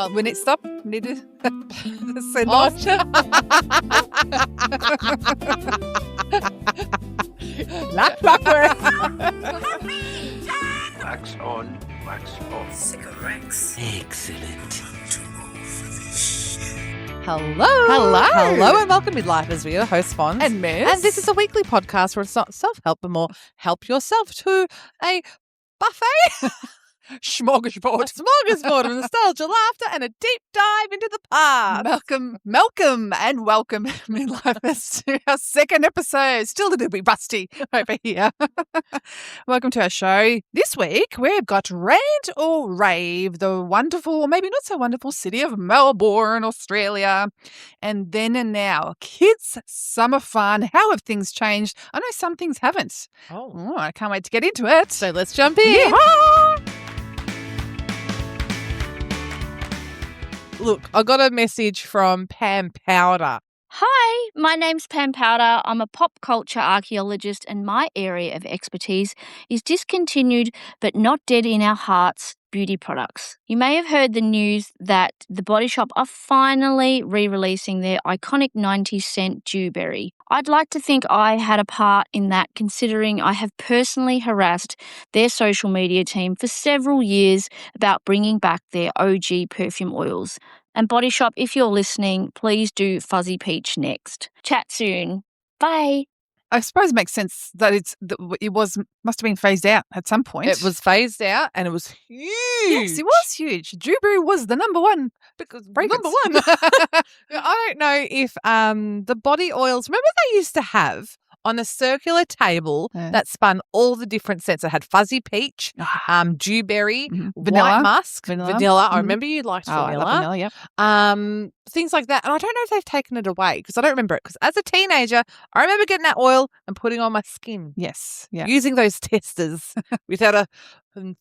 We need to stop. Need to send off. Wax on, wax off. Cigarettes. Excellent. Hello, and welcome Midlifers. We are host Fonz And Mez. and this is a weekly podcast where it's not self-help, but more help yourself to a buffet, Smorgasbord. a smorgasbord of nostalgia, laughter, and a deep dive into the past. Welcome, Midlifers, to our second episode. Still a little bit rusty over here. Welcome to our show. This week, we've got Rant or Rave, the wonderful, or maybe not so wonderful city of Melbourne, Australia. And then and now, kids' summer fun. How have things changed? I know some things haven't. Oh, I can't wait to get into it. So let's jump in. Yeah. Look, I got a message from Pam Powder. Hi, my name's Pam Powder. I'm a pop culture archaeologist, and my area of expertise is discontinued but not dead in our hearts beauty products. You may have heard the news that The Body Shop are finally re-releasing their iconic 90 cent Dewberry. I'd like to think I had a part in that, considering I have personally harassed their social media team for several years about bringing back their OG perfume oils. And Body Shop, if you're listening, please do Fuzzy Peach next. Chat soon. Bye. I suppose it makes sense that must have been phased out at some point. It was phased out and it was huge. Yes, it was huge. Dewberry was the number one. Number one. I don't know if the body oils, remember they used to have on a circular table that spun all the different scents. It had fuzzy peach, dewberry, Vanilla. white musk, vanilla. I remember you liked I vanilla. love vanilla, yep. Things like that. And I don't know if they've taken it away because I don't remember it. Because as a teenager, I remember getting that oil and putting on my skin. Yes, yeah. Using those testers without a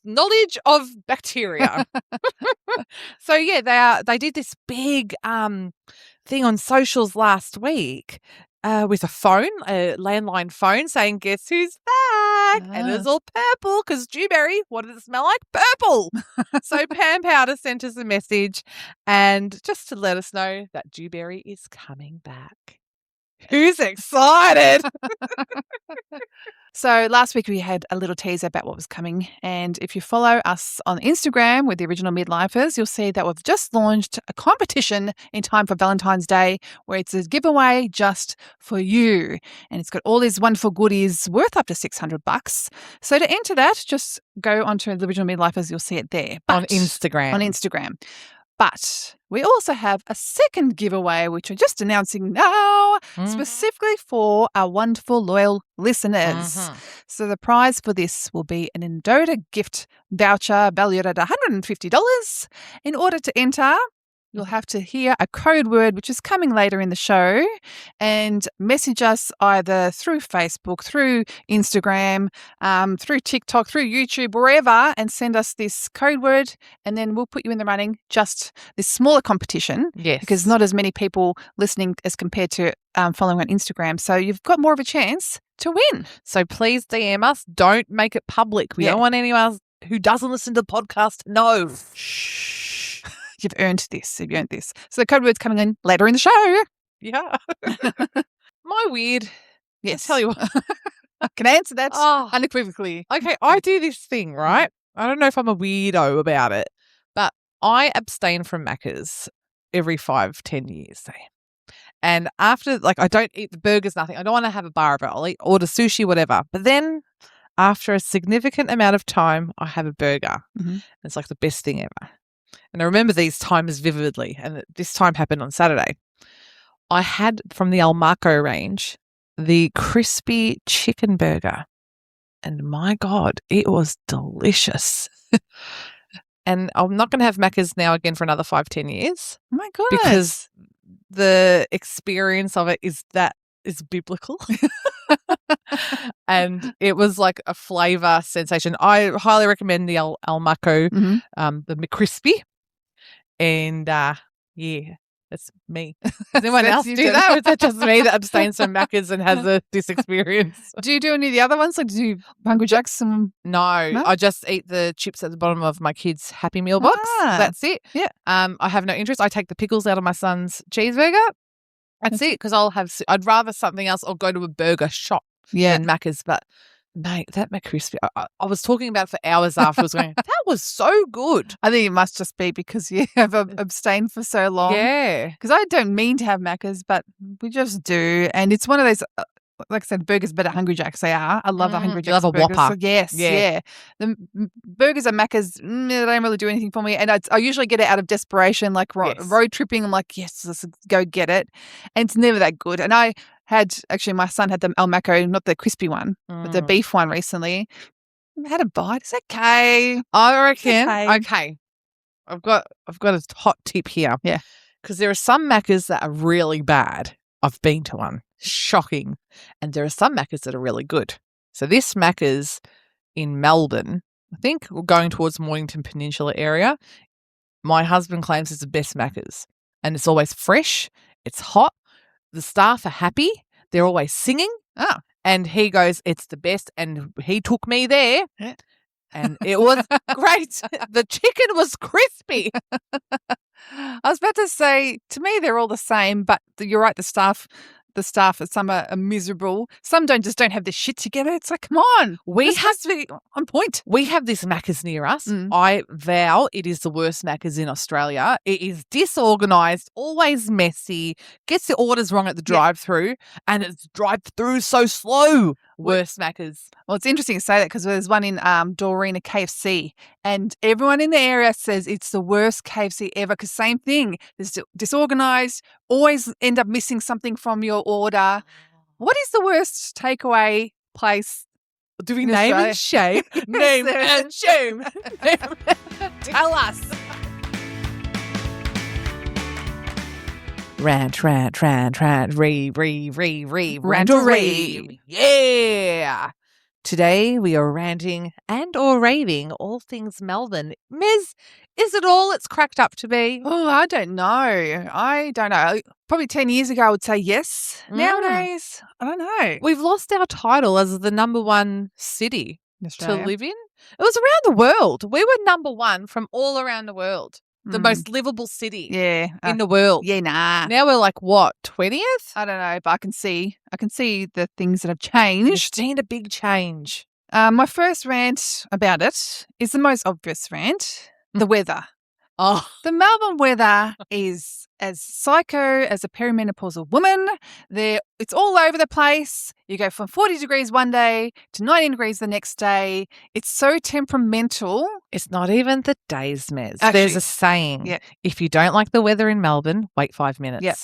knowledge of bacteria. So yeah, they did this big thing on socials last week with a landline phone, saying, "Guess who's back?" And it was all purple because Dewberry. What did it smell like? Purple. So Pam Powder sent us a message, and just to let us know that Dewberry is coming back. Who's excited? So last week we had a little teaser about what was coming, and if you follow us on Instagram with the original Midlifers, you'll see that we've just launched a competition in time for Valentine's Day where it's a giveaway just for you, and it's got all these wonderful goodies worth up to $600. So to enter that, just go onto the original Midlifers, you'll see it there. On Instagram. But we also have a second giveaway, which we're just announcing now, specifically for our wonderful loyal listeners. So the prize for this will be an Endota gift voucher valued at $150. In order to enter, you'll have to hear a code word, which is coming later in the show, and message us either through Facebook, through Instagram, through TikTok, through YouTube, wherever, and send us this code word, and then we'll put you in the running, just this smaller competition. Yes. Because not as many people listening as compared to following on Instagram. So you've got more of a chance to win. So please DM us. Don't make it public. We don't want anyone who doesn't listen to the podcast to know. Shh. You've earned this. You've earned this. So the code word's coming in later in the show. Yeah. My weird. Yes. I'll tell you what. I can answer that Oh. unequivocally. Okay, I do this thing, right? I don't know if I'm a weirdo about it, but I abstain from Macca's every 5-10 years, say. And after, I don't eat the burgers, nothing. I don't want to have a bar of it. I'll order sushi, whatever. But then after a significant amount of time, I have a burger. It's like the best thing ever. And I remember these times vividly, and this time happened on Saturday. I had from the Almaco range the crispy chicken burger, and my God, it was delicious. And I'm not going to have Macca's now again for another 5-10 years. Oh my God. Because the experience of it is biblical. And it was like a flavour sensation. I highly recommend the Almaco, the McCrispy. And That's me. Does anyone That's else you do too. that? Or is that just me that abstains from Macca's and has this experience? Do you do any of the other ones? Like, do you Hungry Jacks and No, I just eat the chips at the bottom of my kids' Happy Meal box. That's it. Yeah. I have no interest. I take the pickles out of my son's cheeseburger. That's it, because I'd rather something else or go to a burger shop than Macca's. But mate, that McCrispy, I was talking about it for hours afterwards going, that was so good. I think it must just be because you have abstained for so long. Yeah. Because I don't mean to have Macca's, but we just do. And it's one of those, like I said, burgers better Hungry Jacks. They are. I love the Hungry Jacks. You love a burgers. Whopper. So yes, yeah. The burgers at Macca's, they don't really do anything for me. And I usually get it out of desperation, like road tripping. I'm like, yes, let's go get it. And it's never that good. And I had, actually, my son had the El Maco, not the crispy one, but the beef one recently. I had a bite. It's okay. I reckon. Okay. I've got a hot tip here. Yeah. Because there are some Maccas that are really bad. I've been to one. Shocking. And there are some Maccas that are really good. So this Macca's in Melbourne, I think we're going towards Mornington Peninsula area. My husband claims it's the best Macca's. And it's always fresh. It's hot. The staff are happy. They're always singing. Oh. And he goes, it's the best. And he took me there. Yeah. And it was great. The chicken was crispy. I was about to say, to me, they're all the same, but you're right. The staff, some are miserable. Some don't have their shit together. It's like, come on. This has to be on point. We have this Macca's near us. I vow it is the worst Macca's in Australia. It is disorganised, always messy, gets the orders wrong at the drive-through, and it's drive-through so slow. Worst Macca's. Well, it's interesting to say that because there's one in Doreen, a KFC, and everyone in the area says it's the worst KFC ever because same thing. It's disorganised, always end up missing something from your order. What is the worst takeaway place? Do we name and shame? Name and shame. Tell us. Rant, rave, rant or rave. Yeah. Today we are ranting and or raving all things Melbourne. Mez, is it all it's cracked up to be? Oh, I don't know. Probably 10 years ago I would say yes. Nowadays, I don't know. We've lost our title as the number one city to live in. It was around the world. We were number one from all around the world. The most livable city in the world. Yeah, nah. Now we're like, what, 20th? I don't know, but I can see the things that have changed. You've seen a big change. My first rant about it is the most obvious rant, the weather. Oh. The Melbourne weather is as psycho as a perimenopausal woman. It's all over the place. You go from 40 degrees one day to 19 degrees the next day. It's so temperamental. It's not even the days, Mez. There's a saying, if you don't like the weather in Melbourne, wait 5 minutes. Yeah.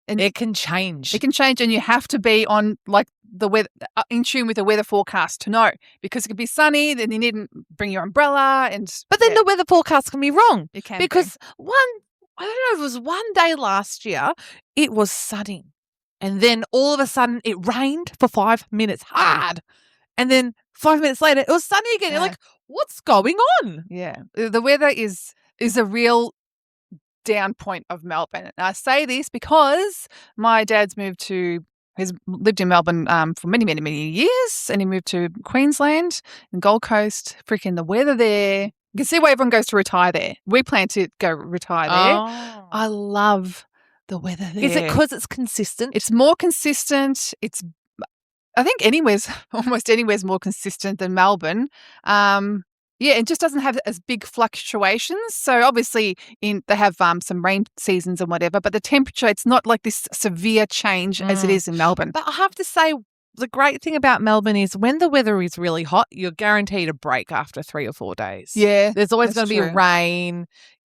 And it can change. It can change, and you have to be on like the weather, in tune with the weather forecast to know, because it could be sunny, then you needn't bring your umbrella, but then the weather forecast can be wrong. It can because I don't know, it was one day last year, it was sunny, and then all of a sudden it rained for 5 minutes hard, and then 5 minutes later it was sunny again. You're like, what's going on? Yeah, the weather is a real down point of Melbourne. And I say this because my dad's he's lived in Melbourne for many, many, many years, and he moved to Queensland and Gold Coast. Freaking the weather there. You can see why everyone goes to retire there. We plan to go retire there. Oh. I love the weather there. Is it because it's consistent? It's more consistent. I think almost anywhere's more consistent than Melbourne. Yeah, it just doesn't have as big fluctuations. So obviously they have some rain seasons and whatever, but the temperature, it's not like this severe change as it is in Melbourne. But I have to say, the great thing about Melbourne is when the weather is really hot, you're guaranteed a break after 3 or 4 days. Yeah. There's always going to be rain,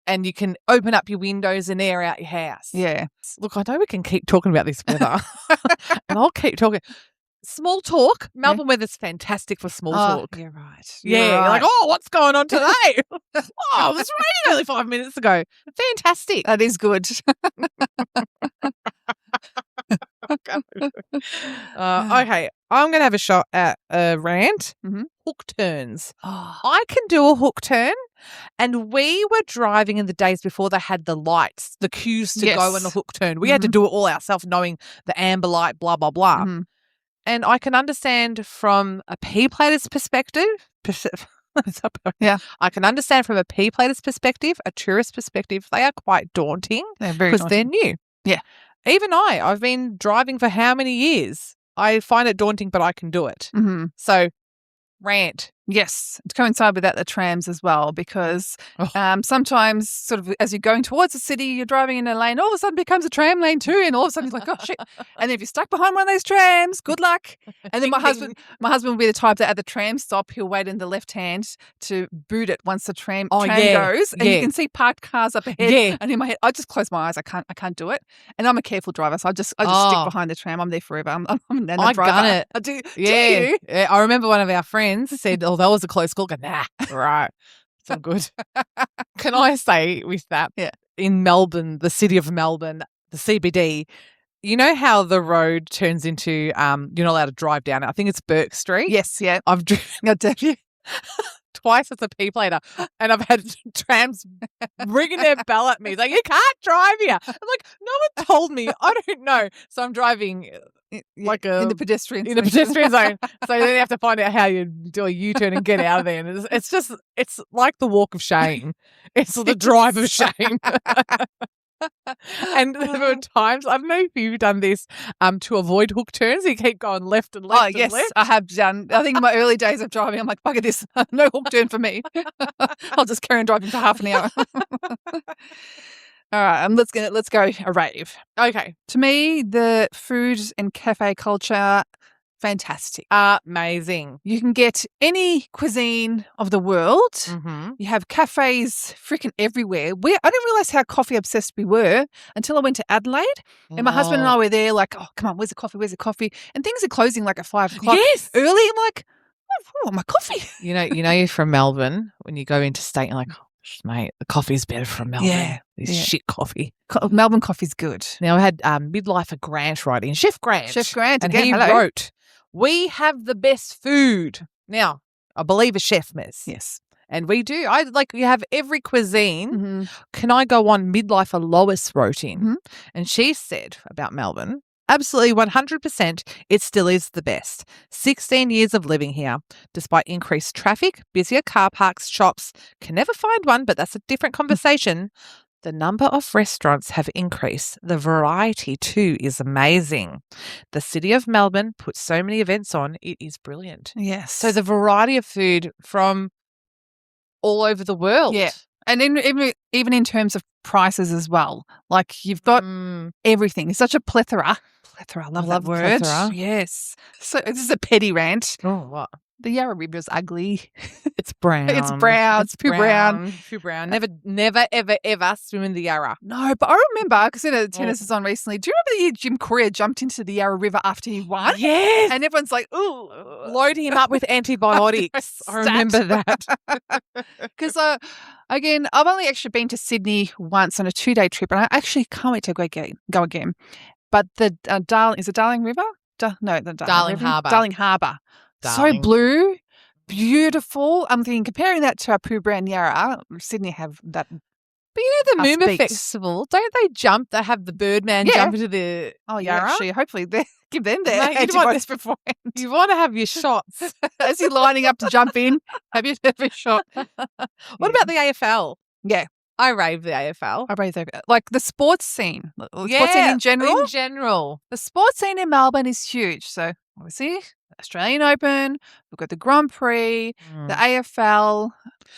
and you can open up your windows and air out your house. Yeah. Look, I know we can keep talking about this weather, and I'll keep talking. Small talk. Melbourne weather's fantastic for small talk. You're right. You're like, oh, what's going on today? It was raining only 5 minutes ago. Fantastic. That is good. Okay, I'm going to have a shot at a rant. Mm-hmm. hook turns. Oh, I can do a hook turn, and we were driving in the days before they had the lights, the cues to go in the Yes. hook turn. We had to do it all ourselves, knowing the amber light, blah, blah, blah. mhm. And I can understand from a pea plater's perspective. Yeah. I can understand from a pea plater's perspective, a tourist perspective, they are quite daunting They're very because they're new. Yeah. Even I've been driving for how many years? I find it daunting, but I can do it. Mm-hmm. So, rant. Yes, to coincide with that, the trams as well, because Oh. sometimes sort of as you're going towards the city, you're driving in a lane, all of a sudden becomes a tram lane too, and all of a sudden you're like, oh shit. And then if you're stuck behind one of those trams, good luck. And then my husband will be the type that at the tram stop, he'll wait in the left hand to boot it once the tram goes, and you can see parked cars up ahead. Yeah. And in my head, I just close my eyes. I can't do it. And I'm a careful driver, so I just stick behind the tram. I'm there forever. I'm a nana I've driver. done it. I do. Yeah. Do you? Yeah. I remember one of our friends said, oh, that was a close call. Go, nah, right. It's all good. Can I say with that? Yeah. In Melbourne, the city of Melbourne, the CBD, you know how the road turns into, you're not allowed to drive down it. I think it's Burke Street. Yes, yeah. I've driven twice as a P plater, and I've had trams ringing their bell at me. Like, you can't drive here. I'm like, no one told me. I don't know. So I'm driving like in the pedestrian zone. So then you have to find out how you do a U-turn and get out of there. And it's like the walk of shame. It's the drive of shame. And there were times, I don't know if you've done this to avoid hook turns. You keep going left and left. Oh, yes, I have done. I think in my early days of driving, I'm like, bugger this. No hook turn for me. I'll just carry on driving for half an hour. All right, let's go a rave. Okay. To me, the food and cafe culture, fantastic. Amazing. You can get any cuisine of the world. Mm-hmm. You have cafes freaking everywhere. I didn't realise how coffee obsessed we were until I went to Adelaide. And my husband and I were there like, oh, come on, where's the coffee? Where's the coffee? And things are closing like at 5 o'clock. Yes. Early. I'm like, oh, my coffee. You know you're from Melbourne. When you go interstate, you're like, oh, mate, the coffee's better from Melbourne. Yeah. This shit coffee. Melbourne coffee's good. Now, I had Midlifer Grant writing, Chef Grant. And again, he wrote, we have the best food. Now, I believe a chef, Mez. Yes. And we do. You have every cuisine. Mm-hmm. Can I go on? Midlifer Lois wrote in, Mm-hmm. and she said about Melbourne, absolutely 100%, it still is the best. 16 years of living here, despite increased traffic, busier car parks, shops, can never find one, but that's a different conversation. The number of restaurants have increased. The variety, too, is amazing. The city of Melbourne puts so many events on. It is brilliant. Yes. So the variety of food from all over the world. Yeah. And even in terms of prices as well. Like you've got everything. It's such a plethora. Plethora. I love that word. Plethora. Yes. So this is a petty rant. Oh, what? The Yarra River's ugly. It's brown. It's brown. It's poo brown. Poo brown. Never, ever swim in the Yarra. No, but I remember, because the tennis is on recently, do you remember the year Jim Courier jumped into the Yarra River after he won? Yes. And everyone's like, ooh. Load him up with antibiotics. I remember that. Because, again, I've only actually been to Sydney once on a 2-day trip, and I actually can't wait to go again. But the is it Darling River? The Darling Harbour. Darling Harbour. So blue, beautiful. I'm thinking, comparing that to our Poo Brown Yarra, Sydney have that. But you know the Moomba beat. Festival, don't they jump? They have the Birdman jump into the Yarra. Actually, hopefully they give them their Mate, antibiotics beforehand. You want to have your shots. As you're lining up to jump in, have your shot. What about the AFL? Yeah. I rave the AFL. I rave the like the sports scene. Sports scene in general. In general. The sports scene in Melbourne is huge. So obviously, Australian Open, we've got the Grand Prix, the AFL.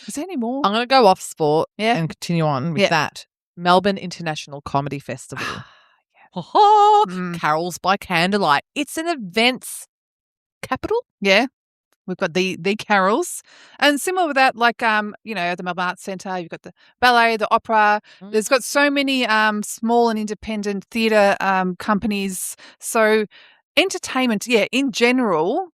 Is there any more? I'm going to go off sport and continue on with that. Melbourne International Comedy Festival. Carols by Candlelight. It's an events capital. Yeah. We've got the carols. And similar with that, like, at the Melbourne Arts Centre, you've got the ballet, the opera. There's got so many small and independent theatre companies. So entertainment, in general,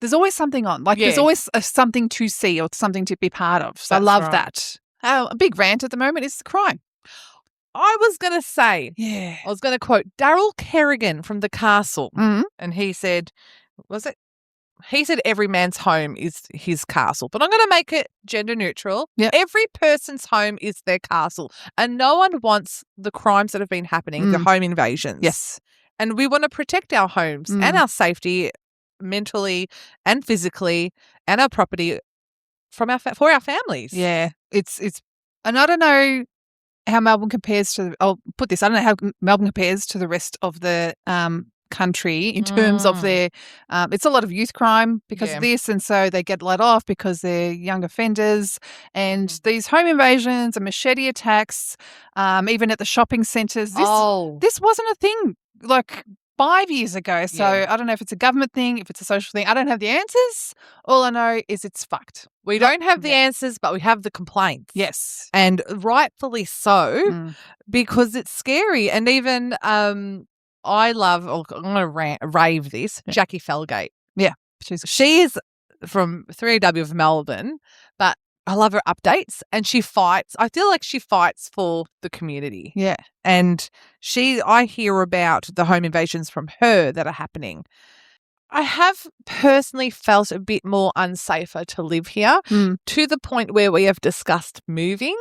there's always something on. Like there's always something to see or something to be part of. So I love that. A big rant at the moment is the crime. I was going to say, I was going to quote Daryl Kerrigan from The Castle. Mm-hmm. And he said, was it he said every man's home is his castle, but I'm going to make it gender neutral. Yep. Every person's home is their castle, and no one wants the crimes that have been happening, the home invasions. Yes. And we want to protect our homes and our safety mentally and physically and our property from for our families. Yeah. It's and I don't know how Melbourne compares to I'll put this, I don't know how Melbourne compares to the rest of the country in terms of their it's a lot of youth crime because of this, and so they get let off because they're young offenders, and these home invasions and machete attacks, even at the shopping centres, this wasn't a thing like 5 years ago. So I don't know if it's a government thing, if it's a social thing. I don't have the answers. All I know is it's fucked. We don't have the answers, but we have the complaints. Yes. And rightfully so, because it's scary. And even I love, I'm going to rave this, Jackie Felgate. Yeah. She is from 3AW of Melbourne, but I love her updates, and she fights. I feel like she fights for the community. Yeah. And I hear about the home invasions from her that are happening. I have personally felt a bit more unsafer to live here to the point where we have discussed moving,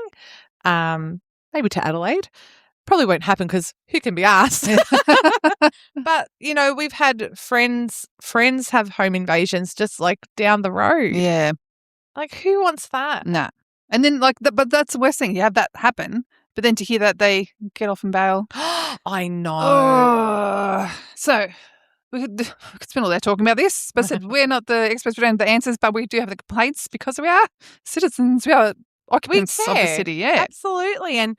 maybe to Adelaide. Probably won't happen because who can be asked? But, we've had friends have home invasions just like down the road. Yeah. Like, who wants that? Nah. And then but that's the worst thing. You have that happen, but then to hear that they get off in bail. I know. Oh. So we could spend all day talking about this, but we're not the experts, we don't have the answers, but we do have the complaints because we are citizens. We are occupants of the city. Yeah. Absolutely. And,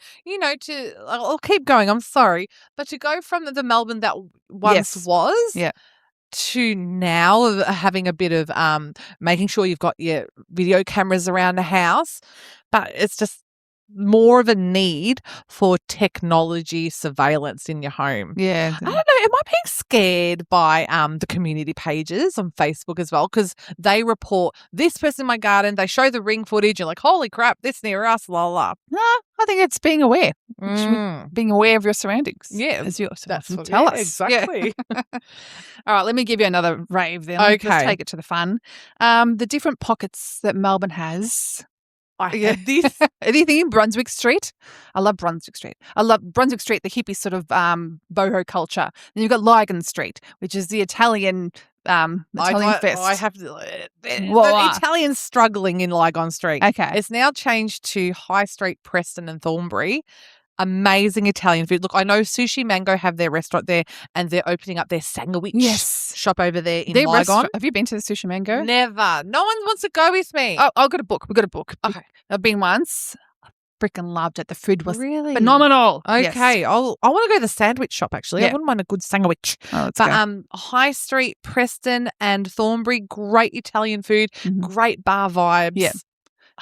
I'll keep going. I'm sorry. But to go from the Melbourne that once was to now having a bit of making sure you've got your video cameras around the house, but it's just more of a need for technology surveillance in your home. Yeah. I don't know. Am I being scared by the community pages on Facebook as well? Because they report this person in my garden, they show the ring footage, you're like, holy crap, this near us, la la. No, I think it's being aware. Being aware of your surroundings. Yeah. As you that's what tell us. Exactly. Yeah. All right, let me give you another rave then. Okay. Let's take it to the fun. The different pockets that Melbourne has. I had this. Anything in Brunswick Street? I love Brunswick Street. I love Brunswick Street, the hippie sort of boho culture. Then you've got Lygon Street, which is the Italian fest. I have the Italians struggling in Lygon Street. Okay. It's now changed to High Street, Preston and Thornbury. Amazing Italian food. Look, I know Sushi Mango have their restaurant there, and they're opening up their sandwich shop over there in Lygon. Have you been to the Sushi Mango? Never. No one wants to go with me. Oh, I've got a book. We've got a book. Okay. I've been once. I freaking loved it. The food was really phenomenal. Okay. Yes. I want to go to the sandwich shop, actually. Yeah. I wouldn't mind a good sandwich. Oh, let's go. High Street, Preston and Thornbury, great Italian food, great bar vibes. Yeah.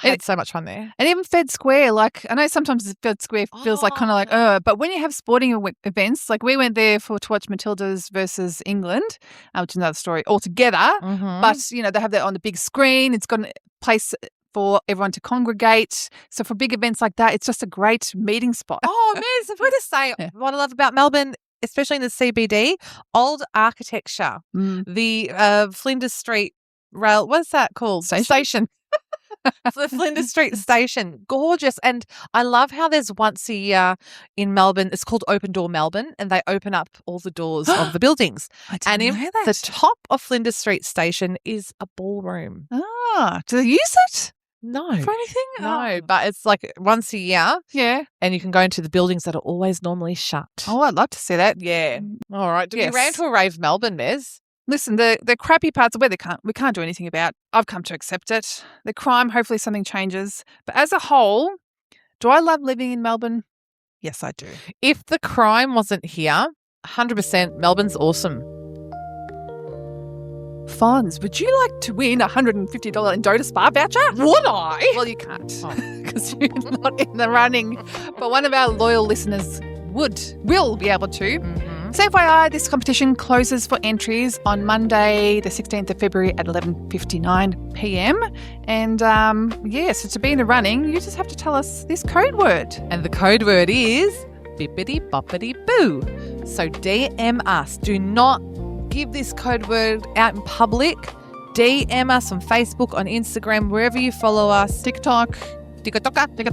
I had so much fun there. And even Fed Square, like I know sometimes Fed Square feels like kind of like, but when you have sporting events, like we went there to watch Matildas versus England, which is another story altogether. But, they have that on the big screen. It's got a place for everyone to congregate. So for big events like that, it's just a great meeting spot. Oh, Mez, if we're to say what I love about Melbourne, especially in the CBD, old architecture, the Flinders Street rail, what's that called? Station. The Flinders Street Station. Gorgeous. And I love how there's once a year in Melbourne, it's called Open Door Melbourne, and they open up all the doors of the buildings. I didn't know that. The top of Flinders Street Station is a ballroom. Ah, do they use it? No. For anything? No, but it's like once a year. Yeah. And you can go into the buildings that are always normally shut. Oh, I'd love to see that. Yeah. All right. Do we rant or rave Melbourne, Mez? Listen, the crappy parts of where we can't do anything about. I've come to accept it. The crime, hopefully something changes. But as a whole, do I love living in Melbourne? Yes, I do. If the crime wasn't here, 100% Melbourne's awesome. Fonz, would you like to win a $150 Endota Spa voucher? Would I? Well, you can't because you're not in the running. But one of our loyal listeners will be able to. So FYI, this competition closes for entries on Monday, the 16th of February at 11:59 p.m. And so to be in the running, you just have to tell us this code word. And the code word is bippity boppity boo. So DM us. Do not give this code word out in public. DM us on Facebook, on Instagram, wherever you follow us. TikTok.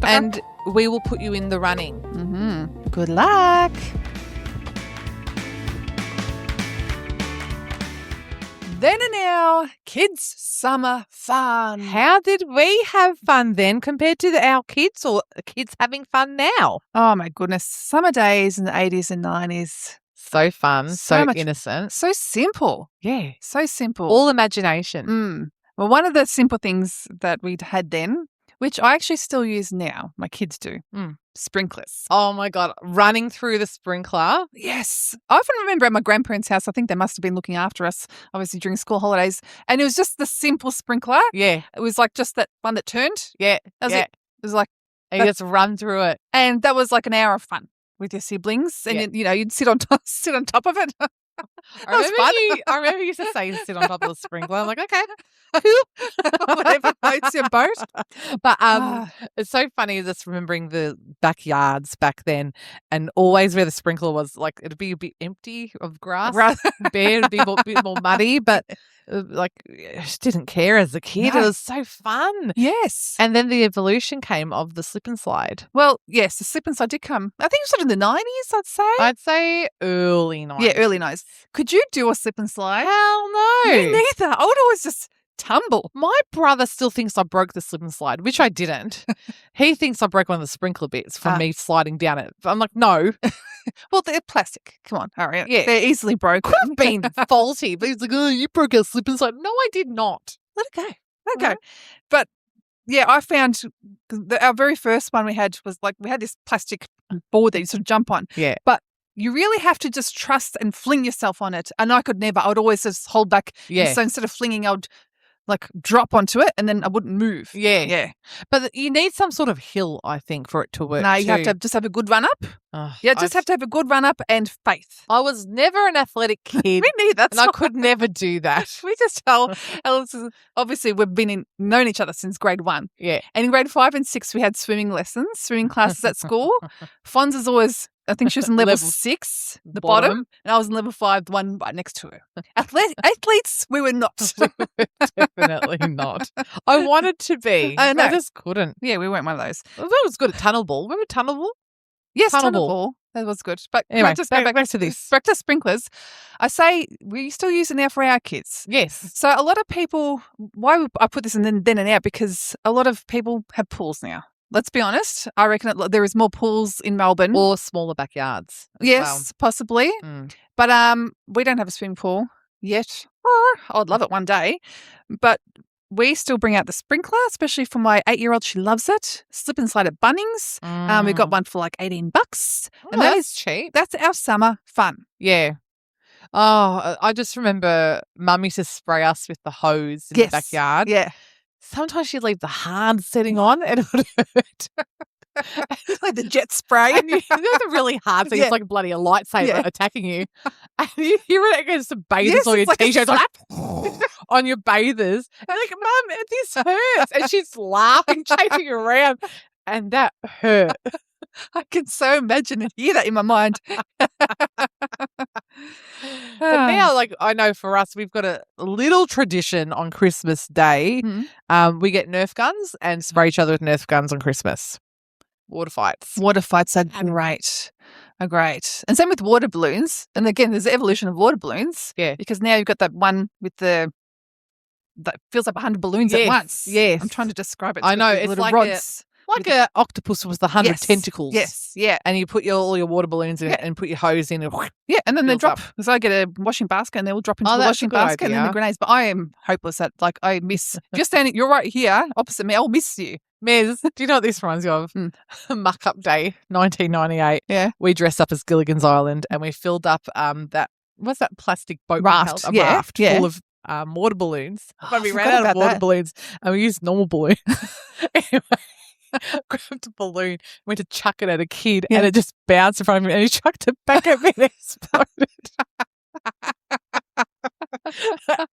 And we will put you in the running. Good luck. Then and now, kids' summer fun. How did we have fun then compared to our kids or kids having fun now? Oh, my goodness. Summer days in the 80s and 90s. So fun, so much- innocent. So simple. Yeah. So simple. All imagination. Well, one of the simple things that we'd had then, which I actually still use now, my kids do, sprinklers. Oh, my God. Running through the sprinkler. Yes. I often remember at my grandparents' house, I think they must have been looking after us, obviously, during school holidays. And it was just the simple sprinkler. Yeah. It was like just that one that turned. Yeah. That was yeah. it. It was like, And you just run through it. and that was like an hour of fun with your siblings. And, you'd sit on top of it. I remember you used to say sit on top of the sprinkler. I'm like, okay. Whatever floats your boat. But it's so funny just remembering the backyards back then and always where the sprinkler was, like it'd be a bit empty of grass. Bare, it'd be a bit more muddy, but like I just didn't care as a kid. No. It was so fun. Yes. And then the evolution came of the slip and slide. Well, yes, the slip and slide did come, I think sort of in the 90s, I'd say. I'd say early 90s. Yeah, early 90s. Could you do a slip and slide? Hell no. Me neither. I would always just tumble. My brother still thinks I broke the slip and slide, which I didn't. He thinks I broke one of the sprinkler bits from me sliding down it. But I'm like, no. Well, they're plastic. Come on, hurry. Yeah. They're easily broken. Could have been faulty. But he's like, oh, you broke a slip and slide. No, I did not. Let it go. Let it go. But yeah, I found our very first one we had was like we had this plastic board that you sort of jump on. Yeah. But you really have to just trust and fling yourself on it. And I could never. I would always just hold back. Yeah. And so instead of flinging, I would like drop onto it and then I wouldn't move. Yeah. Yeah. But you need some sort of hill, I think, for it to work. No, you have too. to just have a good run up. Ugh, Yeah, just have to have a good run up and faith. I was never an athletic kid. Me neither. That's and I why- could never do that. We just tell obviously we've known each other since grade 1. Yeah. And in grade 5 and 6 we had swimming lessons, swimming classes at school. Fonz is always, I think she was in level 6, the bottom, and I was in level 5, the one right next to her. Athletes, we were not. Definitely not. I wanted to be. I know. I just couldn't. Yeah, we weren't one of those. I thought it was good at tunnel ball. Remember tunnel ball? Yes, Tunnel tunnel ball. ball. That was good. But Anyway, let's just go back to this. Back to sprinklers. I say we still use it now for our kids. Yes. So a lot of people, why I put this in then and out, because a lot of people have pools now. Let's be honest. I reckon there is more pools in Melbourne. Or smaller backyards. as Yes, possibly. well. Mm. But we don't have a swimming pool yet. I'd love it one day. But we still bring out the sprinkler, especially for my 8-year-old. She loves it. Slip and slide at Bunnings. We got one for like $18. And that is cheap. That's our summer fun. Yeah. Oh, I just remember Mum used to spray us with the hose in the backyard. Yeah. Sometimes she'd leave the hard setting on and it would hurt. Like the jet spray. And you know the really hard thing, Yeah. it's like bloody a lightsaber Yeah. attacking you. And you run against the bathers Yes, or your it's like a t-shirts like, on your bathers. And like, Mum, this hurts. And she's laughing, chasing you around. And that hurt. I can so imagine and hear that in my mind. But now, like, I know for us, we've got a little tradition on Christmas Day. We get Nerf guns and spray each other with Nerf guns on Christmas. Water fights. Water fights are great. Are great. And same with water balloons. And again, there's the evolution of water balloons. Yeah. Because now you've got that one with that feels like 100 balloons at Yes, once. yes. I'm trying to describe it. I with know, the it's little like rods. Like an octopus with 100 Yes, tentacles. Yes. Yeah. And you put all your water balloons in it and put your hose in. And Yeah, and then they Fills drop. up. Because I get a washing basket and they will drop into Oh, the that's a washing good basket and then the idea. grenades. But I am hopeless at, like, I miss. If you're standing, you're right here opposite me, I'll miss you. Mez, do you know what this reminds you of? Muck Up Day, 1998. Yeah. We dressed up as Gilligan's Island and we filled up what's that plastic boat we Raft, held? A yeah, raft yeah. full of water balloons. But we ran forgot out of about water that. balloons and we used normal balloons. Anyway, grabbed a balloon, went to chuck it at a kid and it just bounced in front of me and he chucked it back at me and it exploded.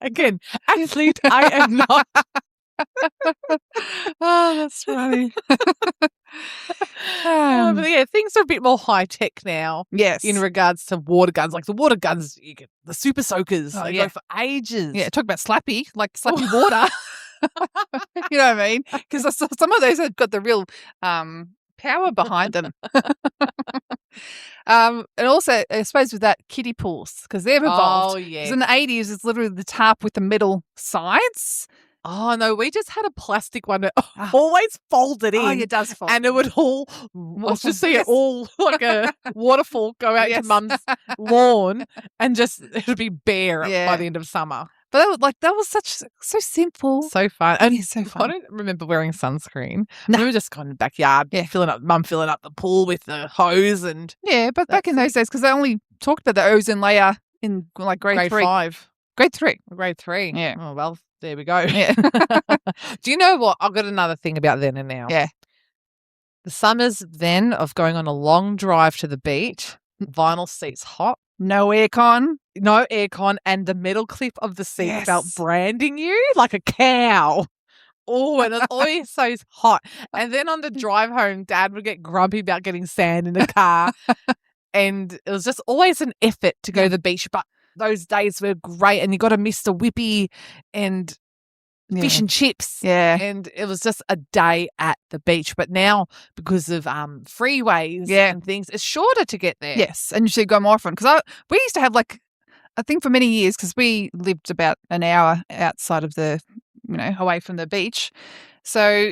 Again, athlete, I am not. Oh, that's funny. But yeah, things are a bit more high tech now. Yes. In regards to water guns, like the water guns, you get the super soakers. They go for ages. Yeah, talk about slappy, like slappy water. You know what I mean? Because some of those have got the real power behind them. And also, I suppose with that, kiddie pools, because they've evolved. Oh, yeah. Because in the 80s, it's literally the tarp with the metal sides. Oh, no, we just had a plastic one that always folded in. Oh, it does fold. And it would all, I just see it all like a waterfall go out to Mum's lawn and just, it would be bare by the end of summer. But that was so simple. So fun. And so fun. I don't remember wearing sunscreen. No. We were just going backyard, Mum filling up the pool with the hose and. Yeah, but back in those days, because they only talked about the ozone layer in like grade 3. 5. Grade 3. Grade 3. Yeah. Oh, well, there we go. Yeah. Do you know what? I've got another thing about then and now. Yeah. The summers then of going on a long drive to the beach, vinyl seats hot. No aircon. No aircon, and the metal clip of the seatbelt branding you like a cow. Oh, and it's always so hot. And then on the drive home, Dad would get grumpy about getting sand in the car. And it was just always an effort to go to the beach. But those days were great. And you got to miss the whippy and fish and chips. Yeah. And it was just a day at the beach. But now, because of freeways and things, it's shorter to get there. Yes. And you should go more often. Because we used to have I think for many years, because we lived about an hour outside of away from the beach. So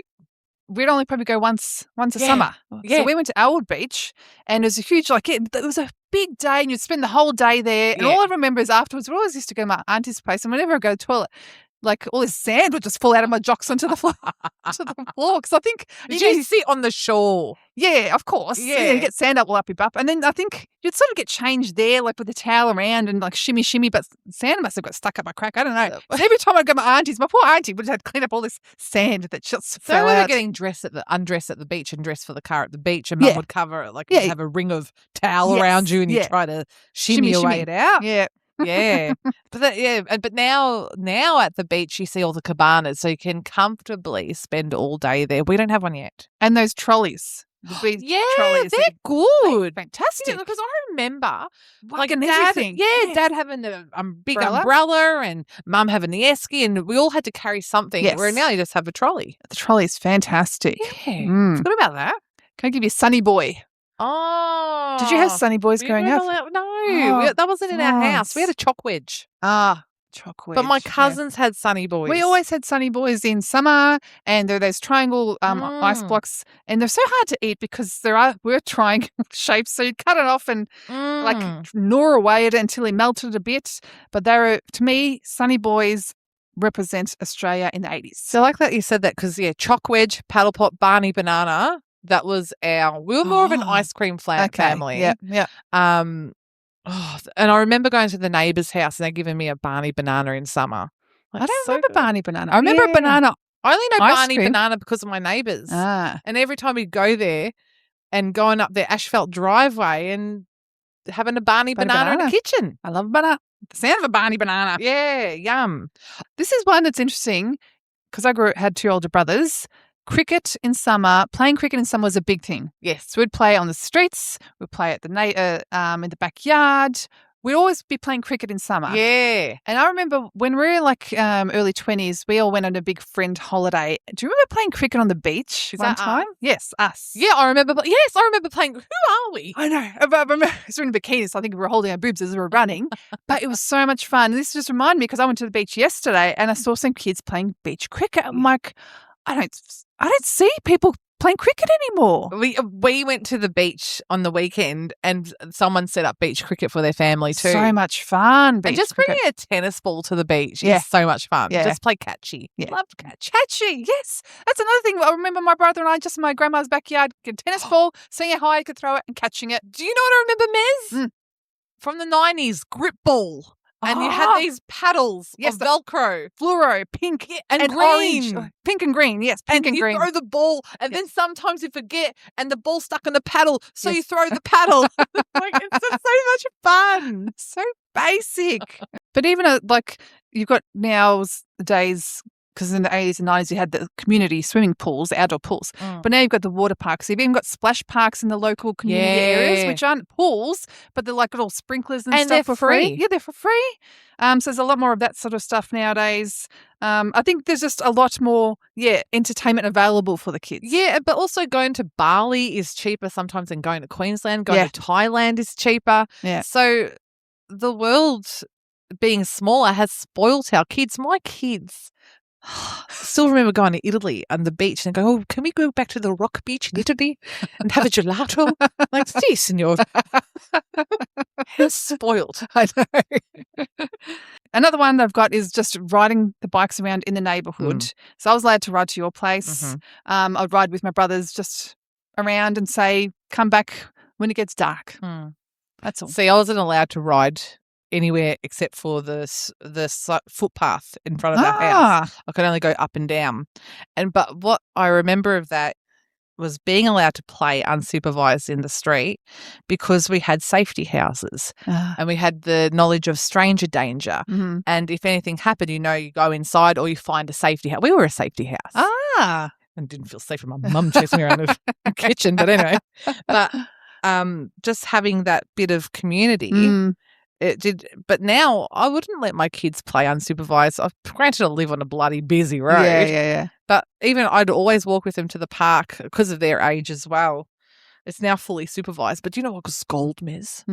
we'd only probably go once a summer. Yeah. So we went to Elwood Beach, and it was a huge, it was a big day, and you'd spend the whole day there. And all I remember is afterwards, we always used to go to my auntie's place, and whenever I go to the toilet, all this sand would just fall out of my jocks onto the floor. Because I think you sit on the shore. Yeah, of course. Yeah, you get sand up all up your butt. And then I think you'd sort of get changed there, with the towel around and shimmy, but sand must have got stuck up my crack. I don't know. So every time I'd go to my auntie's, my poor auntie would have to clean up all this sand that just fell out. So we were getting undressed at the beach and dressed for the car at the beach, and Mum would cover it, you'd have a ring of towel around you, and you try to shimmy it out. Yeah. Yeah. But now at the beach you see all the cabanas, so you can comfortably spend all day there. We don't have one yet. And those trolleys. Trolleys, they're good. Fantastic. Because I remember and Dad, everything. Dad having the big umbrella and Mum having the esky, and we all had to carry something. Yes. Where now you just have a trolley. The trolley is fantastic. Yeah. Forgot about that. Can I give you a Sunny Boy? Oh. Did you have Sunny Boys growing up? No, that wasn't in our house. We had a choc wedge. Choc wedge. But my cousins had Sunny Boys. We always had Sunny Boys in summer, and they're those triangle ice blocks, and they're so hard to eat because we're triangle shapes. So you'd cut it off and gnaw away at it until it melted a bit. But to me, Sunny Boys represent Australia in the 80s. So I like that you said that because, choc wedge, paddle pop, Barney banana. That was we were more of an ice cream family. Yeah. And I remember going to the neighbour's house and they're giving me a Barney banana in summer. I don't remember Barney banana. I remember a banana. I only know Barney cream. banana because of my neighbours. And every time we go there and going up their asphalt driveway and having a Barney banana in the kitchen. I love a banana. The sound of a Barney banana. Yeah, yum. This is one that's interesting because I had 2 older brothers. Playing cricket in summer was a big thing. Yes. So we'd play on the streets, we'd play at in the backyard. We'd always be playing cricket in summer. Yeah. And I remember when we were early 20s, we all went on a big friend holiday. Do you remember playing cricket on the beach one time? Yes, us. Yeah, I remember playing. Who are we? I know. I remember we were in bikinis, so I think we were holding our boobs as we were running. But it was so much fun. And this just reminded me because I went to the beach yesterday and I saw some kids playing beach cricket. I'm like, I don't see people playing cricket anymore. We went to the beach on the weekend and someone set up beach cricket for their family too. So much fun. And just bringing a tennis ball to the beach is so much fun. Yeah. Just play catchy. Yeah. Loved catchy. Catchy, yes. That's another thing. I remember my brother and I just in my grandma's backyard, get a tennis ball, seeing how high I could throw it and catching it. Do you know what I remember, Mez? From the 90s, grip ball. And you had these paddles of Velcro. Fluoro, pink and green. Orange. Pink and green, yes, pink and green. You throw the ball and then sometimes you forget and the ball's stuck on the paddle, so you throw the paddle. It's just so much fun. So basic. But even you've got nowadays because in the 80s and 90s you had the community swimming pools, the outdoor pools. But now you've got the water parks. You've even got splash parks in the local community areas, which aren't pools, but they're like little sprinklers and stuff they're for free. Yeah, they're for free. So there's a lot more of that sort of stuff nowadays. I think there's just a lot more, entertainment available for the kids. Yeah, but also going to Bali is cheaper sometimes than going to Queensland. Going to Thailand is cheaper. Yeah. So the world being smaller has spoilt our kids. My kids still remember going to Italy on the beach and going, oh, can we go back to the rock beach in Italy and have a gelato? Like, si, signor. It's spoiled. I know. Another one they've got is just riding the bikes around in the neighbourhood. So I was allowed to ride to your place. I'd ride with my brothers just around and say, come back when it gets dark. That's all. See, I wasn't allowed to ride anywhere except for the footpath in front of our house. I could only go up and down. But what I remember of that was being allowed to play unsupervised in the street because we had safety houses and we had the knowledge of stranger danger. And if anything happened, you go inside or you find a safety house. We were a safety house. And didn't feel safe with my mum chasing me around the kitchen. But anyway, just having that bit of community. It did, but now I wouldn't let my kids play unsupervised. Granted, I live on a bloody busy road. Yeah. But even I'd always walk with them to the park because of their age as well. It's now fully supervised. But do you know what was gold, Mez?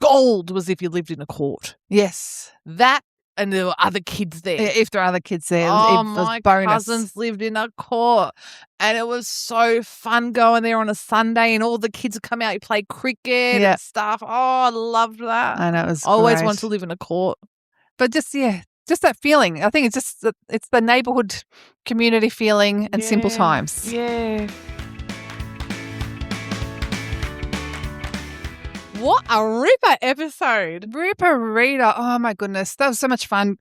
Gold was if you lived in a court. Yes. That, and there were other kids there. Yeah, if there are other kids there, my bonus. cousins lived in a court, and it was so fun going there on a Sunday, and all the kids would come out, you play cricket and stuff. Oh, I loved that. I know, it was I always great. wanted to live in a court. But just that feeling. I think it's the neighbourhood community feeling and simple times. Yeah. What a ripper episode. Ripper-reader. Oh, my goodness. That was so much fun,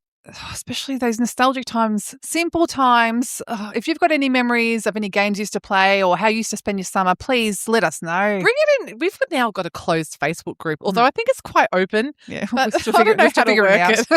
especially those nostalgic times, simple times. If you've got any memories of any games you used to play or how you used to spend your summer, please let us know. Bring it in. We've now got a closed Facebook group, although I think it's quite open. Yeah, but we still figure it out.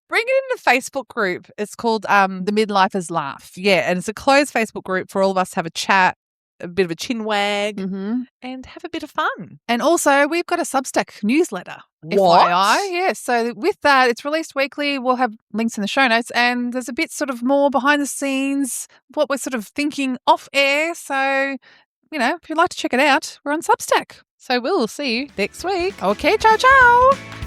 Bring it in the Facebook group. It's called The Midlifers Laugh. Yeah, and it's a closed Facebook group for all of us to have a chat, a bit of a chin wag, and have a bit of fun. And also, we've got a Substack newsletter. What? FYI, yeah. So with that, it's released weekly. We'll have links in the show notes, and there's a bit sort of more behind the scenes, what we're sort of thinking off air. So, if you'd like to check it out, we're on Substack. So we'll see you next week. Okay, ciao, ciao.